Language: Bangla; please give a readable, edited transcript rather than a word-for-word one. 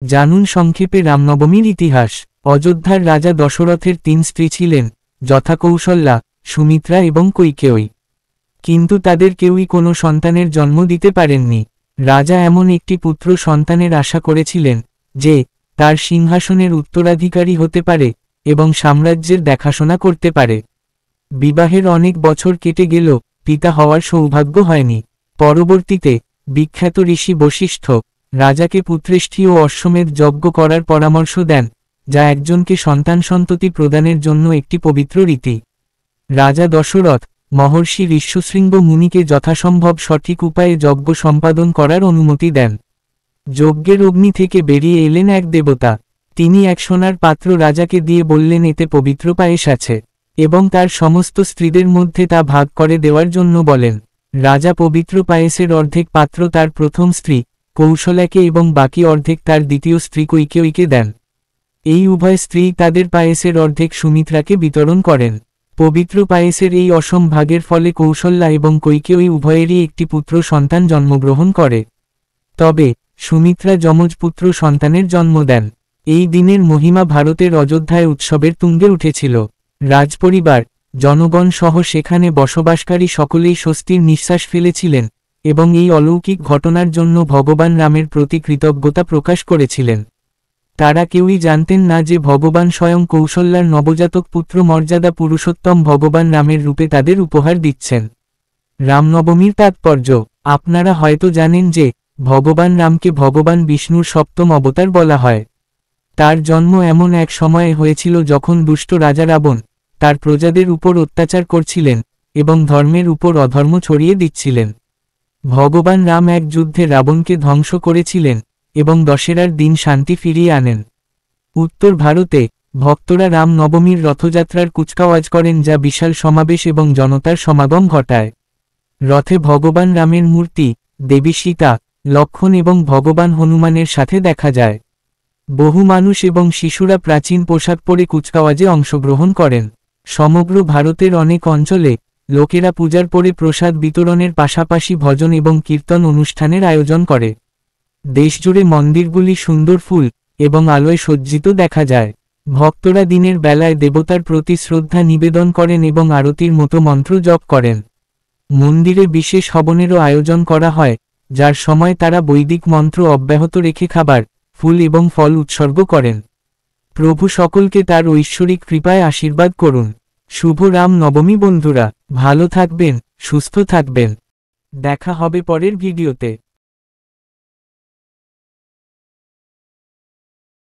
জানুন সংক্ষেপে রামনবমীর ইতিহাস। অযোধ্যার রাজা দশরথের 3 স্ত্রী ছিলেন, যথা কৌশল্যা, সুমিত্রা এবং কৈকেয়ী। কিন্তু তাদের কেউই কোনো সন্তানের জন্ম দিতে পারেননি। রাজা এমন একটি পুত্র সন্তানের আশা করেছিলেন, যে তার সিংহাসনের উত্তরাধিকারী হতে পারে এবং সাম্রাজ্যের দেখাশোনা করতে পারে। বিবাহের অনেক বছর কেটে গেল, পিতা হওয়ার সৌভাগ্য হয়নি। পরবর্তীতে বিখ্যাত ঋষি বশিষ্ঠ রাজাকে পুত্রেষ্ঠী ও অশ্বমেধ যজ্ঞ করার পরামর্শ দেন, যা একজনকে সন্তান-সন্ততি প্রদানের জন্য একটি পবিত্র রীতি। রাজা দশরথ মহর্ষি ঋষ্যশৃঙ্গ মুনিকে যথাসম্ভব সঠিক উপায়ে যজ্ঞ সম্পাদন করার অনুমতি দেন। যজ্ঞের অগ্নি থেকে বেরিয়ে এলেন এক দেবতা। তিনি এক সোনার পাত্র রাজাকে দিয়ে বললেন, এতে পবিত্র পায়েস আছে, এবং তার সমস্ত স্ত্রীদের মধ্যে তা ভাগ করে দেওয়ার জন্য বলেন। রাজা পবিত্র পায়েসের অর্ধেক পাত্র তার প্রথম স্ত্রী কৌশলাকে এবং বাকি অর্ধেক তার দ্বিতীয় স্ত্রী কৈকেয়ীকে দেন। এই উভয় স্ত্রী তাদের পায়েসের অর্ধেক সুমিত্রাকে বিতরণ করেন। পবিত্র পায়েসের এই অসম ভাগের ফলে কৌশল্যা এবং কৈকেয়ী উভয়েরই একটি পুত্র সন্তান জন্মগ্রহণ করে। তবে সুমিত্রা যমজ পুত্র সন্তানের জন্ম দেন। এই দিনের মহিমা ভারতের অযোধ্যায় উৎসবের তুঙ্গে উঠেছিল। রাজপরিবার, জনগণ সহ সেখানে বসবাসকারী সকলেই স্বস্তির নিঃশ্বাস ফেলেছিলেন এবং এই অলৌকিক ঘটনার জন্য ভগবান রামের প্রতি কৃতজ্ঞতা প্রকাশ করেছিলেন। তারা কেউই জানতেন না যে ভগবান স্বয়ং কৌশল্যার নবজাতক পুত্র মর্যাদা পুরুষোত্তম ভগবান রামের রূপে তাদের উপহার দিচ্ছেন। রামনবমীর তাৎপর্য। আপনারা হয়তো জানেন যে ভগবান রামকে ভগবান বিষ্ণুর সপ্তম অবতার বলা হয়। তার জন্ম এমন এক সময়ে হয়েছিল যখন দুষ্ট রাজা রাবণ তার প্রজাদের উপর অত্যাচার করছিলেন এবং ধর্মের উপর অধর্ম ছড়িয়ে দিচ্ছিলেন। ভগবান রাম এক যুদ্ধে রাবণকে ধ্বংস করেছিলেন এবং দশেরার দিন শান্তি ফিরিয়ে আনেন। উত্তর ভারতে ভক্তরা রাম নবমীর রথযাত্রার কুচকাওয়াজ করেন, যা বিশাল সমাবেশ এবং জনতার সমাগম ঘটায়। রথে ভগবান রামের মূর্তি, দেবী সীতা, লক্ষ্মণ এবং ভগবান হনুমানের সাথে দেখা যায়। বহু মানুষ এবং শিশুরা প্রাচীন পোশাক পরে কুচকাওয়াজে অংশগ্রহণ করেন। সমগ্র ভারতের অনেক অঞ্চলে লোকেরা পূজার পরে প্রসাদ বিতরণের পাশাপাশি ভজন এবং কীর্তন অনুষ্ঠানের আয়োজন করে। দেশজুড়ে মন্দিরগুলি সুন্দর ফুল এবং আলোয় সজ্জিত দেখা যায়। ভক্তরা দিনের বেলায় দেবতার প্রতি শ্রদ্ধা নিবেদন করেন এবং আরতির মতো মন্ত্র জপ করেন। মন্দিরে বিশেষ হবনেরও আয়োজন করা হয়, যার সময় তারা বৈদিক মন্ত্র অব্যাহত রেখে খাবার, ফুল এবং ফল উৎসর্গ করেন। প্রভু সকলকে তার ঐশ্বরিক কৃপায় আশীর্বাদ করুন। শুভ রাম নবমী বন্ধুরা, ভালো থাকবেন, সুস্থ থাকবেন। দেখা হবে পরের ভিডিওতে।